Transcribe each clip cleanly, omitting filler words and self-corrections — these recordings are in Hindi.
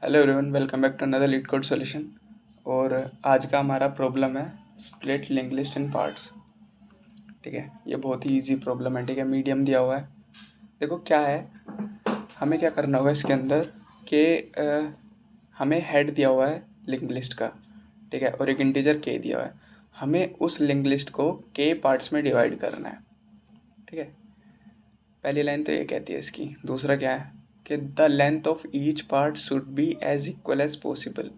Hello everyone, welcome back to another LeetCode solution. और आज का हमारा प्रॉब्लम है split link list in parts. ठीक है, ये बहुत ही इजी प्रॉब्लम है। ठीक है, मीडियम दिया हुआ है। देखो क्या है, हमें क्या करना होगा इसके अंदर कि हमें हेड दिया हुआ है लिंक लिस्ट का। ठीक है, और एक इंटीजर के दिया हुआ है। हमें उस लिंक लिस्ट को के पार्ट्स में डिवाइड करना है। ठीक है, पहली लाइन तो ये कहती है इसकी। दूसरा क्या है कि the length of each part should be as equal as possible.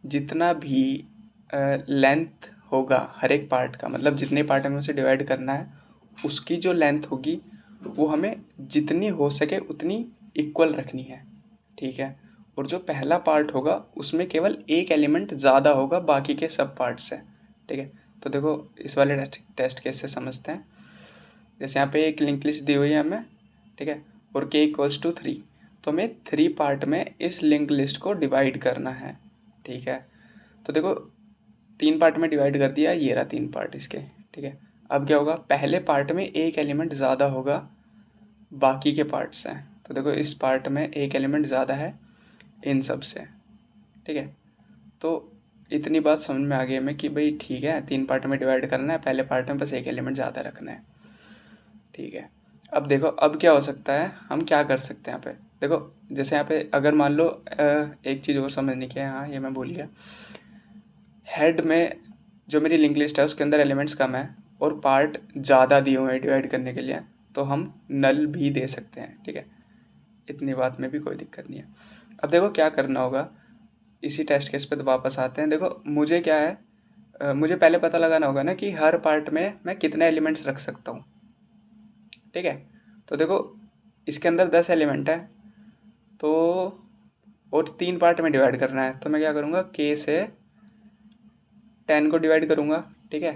जितना भी लेंथ होगा हर एक पार्ट का, मतलब जितने पार्ट हमें उसे डिवाइड करना है, उसकी जो लेंथ होगी वो हमें जितनी हो सके उतनी इक्वल रखनी है। ठीक है, और जो पहला पार्ट होगा उसमें केवल एक एलिमेंट ज़्यादा होगा बाकी के सब पार्ट से। ठीक है, तो देखो इस वाले टेस्ट केस से समझते हैं। जैसे यहाँ पे एक लिंक लिस्ट दी हुई है हमें। ठीक है, और k इक्वल्स टू 3, तो हमें 3 पार्ट में इस लिंक लिस्ट को डिवाइड करना है। ठीक है, तो देखो 3 पार्ट में डिवाइड कर दिया, ये रहा 3 पार्ट इसके। ठीक है, अब क्या होगा, पहले पार्ट में एक एलिमेंट ज़्यादा होगा बाकी के पार्ट से। तो देखो इस पार्ट में एक एलिमेंट ज़्यादा है इन सब से। ठीक है, तो इतनी बात समझ में आ गई हमें कि भाई ठीक है, 3 पार्ट में डिवाइड करना है, पहले पार्ट में बस एक एलिमेंट ज़्यादा रखना है। ठीक है, अब देखो अब क्या हो सकता है, हम क्या कर सकते हैं यहाँ पे। देखो जैसे यहाँ पे अगर मान लो एक चीज़ और समझने की है। हाँ, ये मैं भूल गया। हेड में जो मेरी लिंक लिस्ट है उसके अंदर एलिमेंट्स कम है और पार्ट ज़्यादा दिए हुए हैं डिवाइड करने के लिए, तो हम नल भी दे सकते हैं। ठीक है, इतनी बात में भी कोई दिक्कत नहीं है। अब देखो क्या करना होगा, इसी टेस्ट केस पे तो वापस आते हैं। देखो मुझे क्या है, मुझे पहले पता लगाना होगा ना कि हर पार्ट में मैं कितने एलिमेंट्स रख सकता हूँ। ठीक है, तो देखो इसके अंदर 10 एलिमेंट है, तो और 3 पार्ट में डिवाइड करना है, तो मैं क्या करूँगा, k से 10 को डिवाइड करूँगा। ठीक है,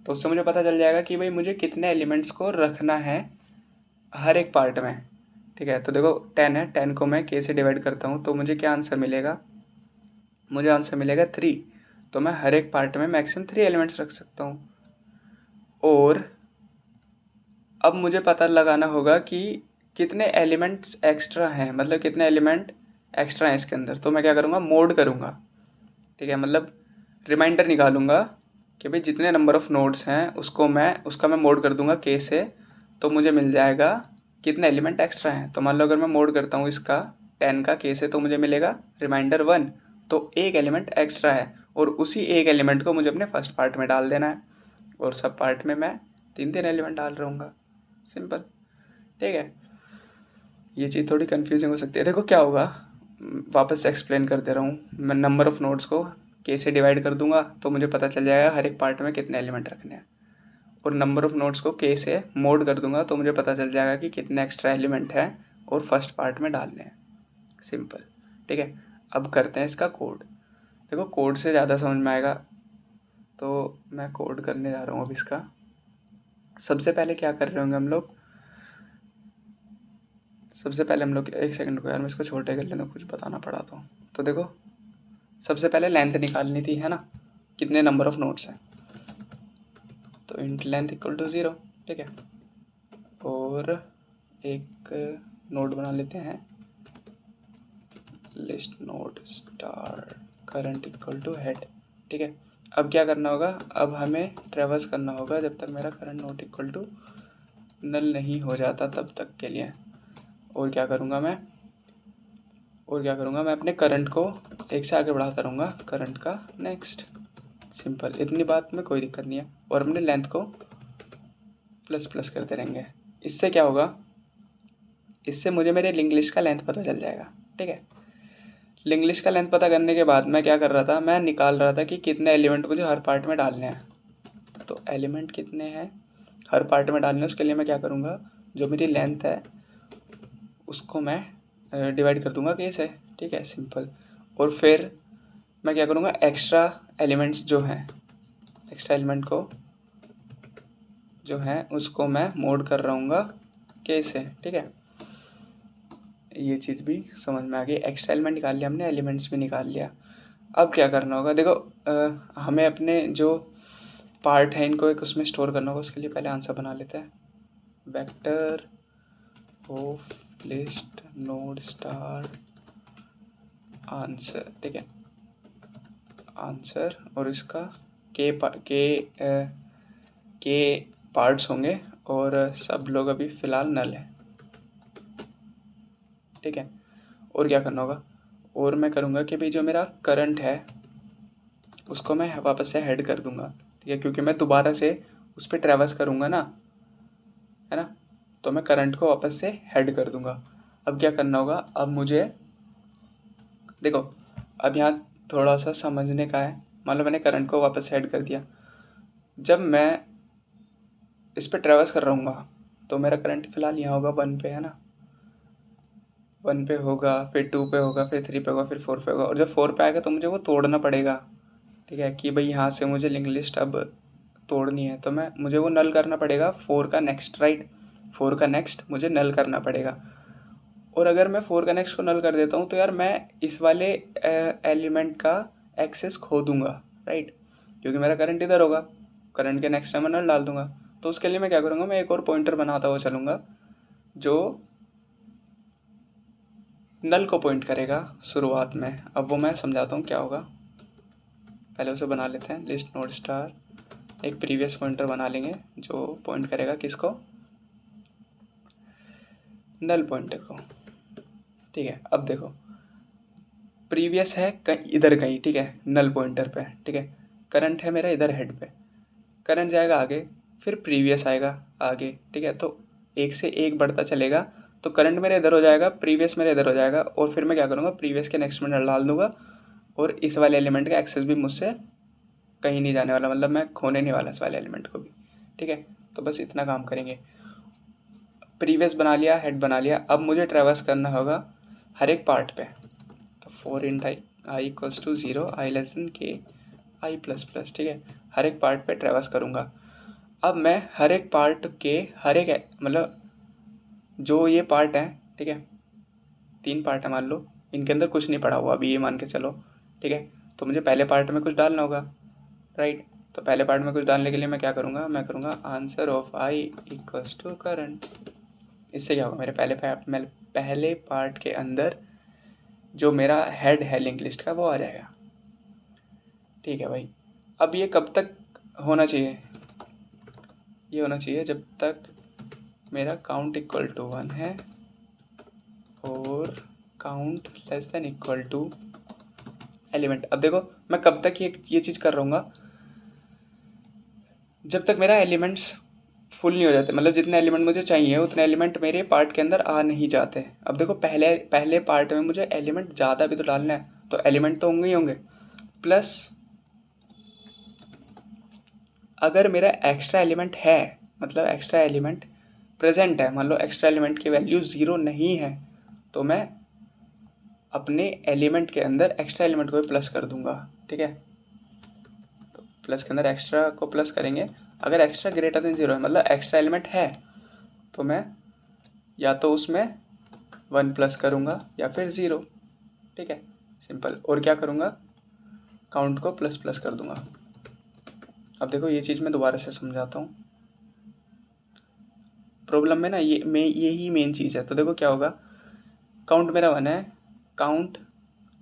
तो उससे मुझे पता चल जाएगा कि भाई मुझे कितने एलिमेंट्स को रखना है हर एक पार्ट में। ठीक है, तो देखो 10 है, 10 को मैं k से डिवाइड करता हूँ तो मुझे क्या आंसर मिलेगा, मुझे आंसर मिलेगा 3। तो मैं हर एक पार्ट में मैक्सिमम 3 एलिमेंट्स रख सकता हूँ। और अब मुझे पता लगाना होगा कि कितने एलिमेंट्स एक्स्ट्रा हैं, मतलब कितने एलिमेंट एक्स्ट्रा हैं इसके अंदर। तो मैं क्या करूँगा, मोड करूँगा। ठीक है, मतलब रिमाइंडर निकालूंगा कि भाई जितने नंबर ऑफ़ नोड्स हैं उसका मैं मोड कर दूंगा k से, तो मुझे मिल जाएगा कितने एलिमेंट एक्स्ट्रा हैं। तो मान लो अगर मैं मोड करता हूँ इसका 10 का k से, तो मुझे मिलेगा रिमाइंडर 1, तो एक एलिमेंट एक्स्ट्रा है और उसी एक एलिमेंट को मुझे अपने फर्स्ट पार्ट में डाल देना है, और सब पार्ट में मैं 3 एलिमेंट डाल रहूँगा। सिंपल। ठीक है, ये चीज़ थोड़ी कंफ्यूजिंग हो सकती है। देखो क्या होगा, वापस से एक्सप्लेन कर दे रहा हूँ। मैं नंबर ऑफ़ नोड्स को k से डिवाइड कर दूंगा तो मुझे पता चल जाएगा हर एक पार्ट में कितने एलिमेंट रखने हैं, और नंबर ऑफ़ नोड्स को k से मोड कर दूंगा तो मुझे पता चल जाएगा कि कितने एक्स्ट्रा एलिमेंट हैं और फर्स्ट पार्ट में डालने हैं। सिंपल। ठीक है, अब करते हैं इसका कोड। देखो कोड से ज़्यादा समझ में आएगा, तो मैं कोड करने जा रहा हूँ अब इसका। सबसे पहले क्या कर रहे होंगे हम लोग, सबसे पहले हम लोग एक सेकंड को यार, मैं इसको छोटे कर लेता हूँ, कुछ बताना पड़ा तो देखो सबसे पहले लेंथ निकालनी थी, है ना, कितने नंबर ऑफ़ नोड्स हैं। तो इंट लेंथ इक्वल टू 0। ठीक है, और एक नोड बना लेते हैं, list node star current equal to head. ठीक है, अब क्या करना होगा, अब हमें ट्रेवर्स करना होगा जब तक मेरा current not equal to null नहीं हो जाता तब तक के लिए। और क्या करूँगा मैं, मैं अपने करंट को एक से आगे बढ़ाता रहूँगा, करंट का नेक्स्ट। सिंपल, इतनी बात में कोई दिक्कत नहीं है। और अपने लेंथ को प्लस प्लस करते रहेंगे। इससे क्या होगा, इससे मुझे मेरे लिंक लिस्ट का लेंथ पता चल जाएगा। ठीक है, लिंक लिस्ट का लेंथ पता करने के बाद मैं क्या कर रहा था, मैं निकाल रहा था कि कितने एलिमेंट मुझे हर पार्ट में डालने हैं। तो एलिमेंट कितने हैं हर पार्ट में डालने, उसके लिए मैं क्या करूँगा, जो मेरी लेंथ है उसको मैं डिवाइड कर दूँगा k से। ठीक है, सिंपल। और फिर मैं क्या करूँगा, एक्स्ट्रा एलिमेंट्स जो हैं, एक्स्ट्रा एलिमेंट को जो है उसको मैं मोड कर रहूँगा k से। ठीक है, ये चीज़ भी समझ में आ गई। एक्स्ट्रा एलिमेंट निकाल लिया हमने, एलिमेंट्स भी निकाल लिया। अब क्या करना होगा, देखो हमें अपने जो पार्ट है इनको एक उसमें स्टोर करना होगा। उसके लिए पहले आंसर बना लेते हैं, vector of list node star answer, ठीक है, आंसर, और इसका के पार्ट्स होंगे और सब लोग अभी फ़िलहाल नल है, ठीक है। और क्या करना होगा, और मैं करूँगा कि भाई जो मेरा करंट है उसको मैं वापस से हेड कर दूंगा, ठीक है, क्योंकि मैं दोबारा से उस पर ट्रैवर्स करूँगा ना, है ना, तो मैं करंट को वापस से हेड कर दूंगा। अब क्या करना होगा, अब मुझे देखो, अब यहाँ थोड़ा सा समझने का है। मान लो मैंने करंट को वापस हेड कर दिया, जब मैं इस पर ट्रैवर्स कर रहा हूँ तो मेरा करंट फिलहाल यहाँ होगा 1 पे, है ना, 1 पे होगा, फिर 2 पे होगा, फिर 3 पे होगा, फिर 4 पे होगा, और जब 4 पे आएगा तो मुझे वो तोड़ना पड़ेगा, ठीक है, कि भाई यहाँ से मुझे लिंक लिस्ट अब तोड़नी है, तो मुझे वो नल करना पड़ेगा 4 का नेक्स्ट, राइट, 4 का नेक्स्ट मुझे नल करना पड़ेगा। और अगर मैं 4 का नेक्स्ट को नल कर देता हूँ तो यार मैं इस वाले एलिमेंट का एक्सेस खो दूंगा, राइट, क्योंकि मेरा करंट इधर होगा, करंट के नेक्स्ट में नल डाल दूंगा। तो उसके लिए मैं क्या करूँगा, मैं एक और पॉइंटर बनाता हुआ चलूँगा जो नल को पॉइंट करेगा शुरुआत में। अब वो मैं समझाता हूँ क्या होगा, पहले उसे बना लेते हैं, लिस्ट नोड स्टार, एक प्रीवियस पॉइंटर बना लेंगे जो पॉइंट करेगा किसको, नल पॉइंटर को, ठीक है। अब देखो प्रीवियस है कहीं इधर कहीं, ठीक है, नल पॉइंटर पे, ठीक है, करंट है मेरा इधर हेड पे, करंट जाएगा आगे, फिर प्रीवियस आएगा आगे, ठीक है, तो एक से एक बढ़ता चलेगा, तो करंट मेरा इधर हो जाएगा, प्रीवियस मेरा इधर हो जाएगा, और फिर मैं क्या करूँगा, प्रीवियस के नेक्स्ट में नल डाल दूंगा, और इस वाले एलिमेंट का एक्सेस भी मुझसे कहीं नहीं जाने वाला, मतलब मैं खोने नहीं वाला इस वाले एलिमेंट को भी, ठीक है। तो बस इतना काम करेंगे, प्रीवियस बना लिया, हेड बना लिया, अब मुझे ट्रैवर्स करना होगा हर एक पार्ट पे, तो 4 in I equals to 0, I less than K I plus plus, ठीक है, हर एक पार्ट पे ट्रैवर्स करूँगा। अब मैं हर एक पार्ट के हर एक मतलब जो ये पार्ट है, ठीक है, 3 पार्ट है मान लो, इनके अंदर कुछ नहीं पड़ा हुआ अभी, ये मान के चलो, ठीक है, तो मुझे पहले पार्ट में कुछ डालना होगा, राइट, तो पहले पार्ट में कुछ डालने के लिए मैं क्या करूँगा, मैं करूँगा answer of i equals to current. इससे क्या होगा, मेरे पहले पार्ट के अंदर जो मेरा हेड है लिंक लिस्ट का वो आ जाएगा, ठीक है भाई। अब ये कब तक होना चाहिए, ये होना चाहिए जब तक मेरा काउंट इक्वल टू 1 है और count less than equal to element. अब देखो मैं कब तक ये चीज़ कर रहूँगा, जब तक मेरा एलिमेंट्स फुल नहीं हो जाते, मतलब जितने एलिमेंट मुझे चाहिए उतने एलिमेंट मेरे पार्ट के अंदर आ नहीं जाते। अब देखो पहले पार्ट में मुझे एलिमेंट ज़्यादा भी तो डालना है, तो एलिमेंट तो होंगे ही होंगे, प्लस अगर मेरा एक्स्ट्रा एलिमेंट है, मतलब एक्स्ट्रा एलिमेंट प्रेजेंट है, मान लो एक्स्ट्रा एलिमेंट की वैल्यू 0 नहीं है, तो मैं अपने एलिमेंट के अंदर एक्स्ट्रा एलिमेंट को भी प्लस कर दूंगा, ठीक है, तो प्लस के अंदर एक्स्ट्रा को प्लस करेंगे। अगर एक्स्ट्रा ग्रेटर देन 0 है, मतलब एक्स्ट्रा एलिमेंट है, तो मैं या तो उसमें 1 प्लस करूँगा या फिर 0, ठीक है, सिंपल। और क्या करूँगा, काउंट को प्लस प्लस कर दूंगा। अब देखो ये चीज़ मैं दोबारा से समझाता हूँ, प्रॉब्लम में ना यही मेन चीज़ है। तो देखो क्या होगा, काउंट मेरा 1 है, count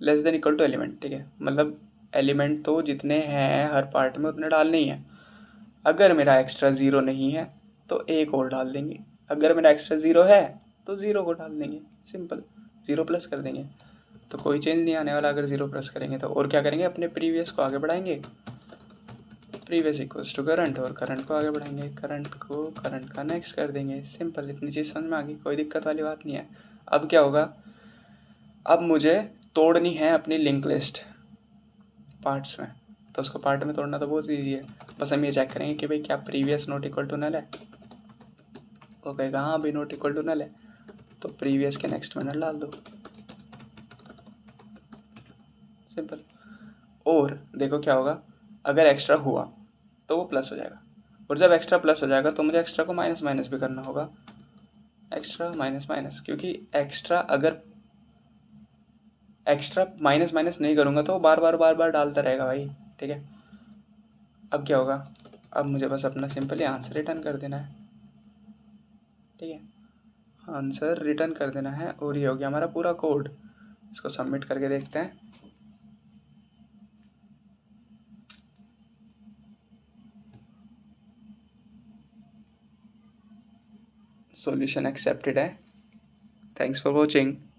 less than equal to element, ठीक है, मतलब एलिमेंट तो जितने हैं हर पार्ट में उतने डालने ही हैं। अगर मेरा एक्स्ट्रा 0 नहीं है तो एक और डाल देंगे, अगर मेरा एक्स्ट्रा 0 है तो 0 को डाल देंगे, सिंपल, 0 प्लस कर देंगे, तो कोई चेंज नहीं आने वाला अगर 0 प्लस करेंगे तो। और क्या करेंगे, अपने प्रीवियस को आगे बढ़ाएंगे, प्रीवियस इक्वल्स टू करंट, और करंट को आगे बढ़ाएंगे, करंट को करंट का नेक्स्ट कर देंगे, सिंपल। इतनी चीज़ समझ में आ गई, कोई दिक्कत वाली बात नहीं है। अब क्या होगा, अब मुझे तोड़नी है अपनी लिंक लिस्ट पार्ट्स में, तो उसको पार्ट में तोड़ना तो बहुत ईजी है। बस हम ये चेक करेंगे कि भाई क्या previous not equal to null है, वो कहेगा हाँ भाई नॉट इक्वल टू नल है, तो प्रीवियस के नेक्स्ट में नल डाल दो, सिंपल। और देखो क्या होगा, अगर एक्स्ट्रा हुआ तो वो प्लस हो जाएगा, और जब एक्स्ट्रा प्लस हो जाएगा तो मुझे एक्स्ट्रा को माइनस माइनस भी करना होगा, एक्स्ट्रा माइनस माइनस, क्योंकि एक्स्ट्रा अगर एक्स्ट्रा माइनस माइनस नहीं करूँगा तो वो बार बार डालता रहेगा भाई, ठीक है। अब क्या होगा, अब मुझे बस अपना सिंपली आंसर रिटर्न कर देना है, ठीक है, आंसर रिटर्न कर देना है, और ये हो गया हमारा पूरा कोड। इसको सबमिट करके देखते हैं। सॉल्यूशन एक्सेप्टेड है। Thanks for watching.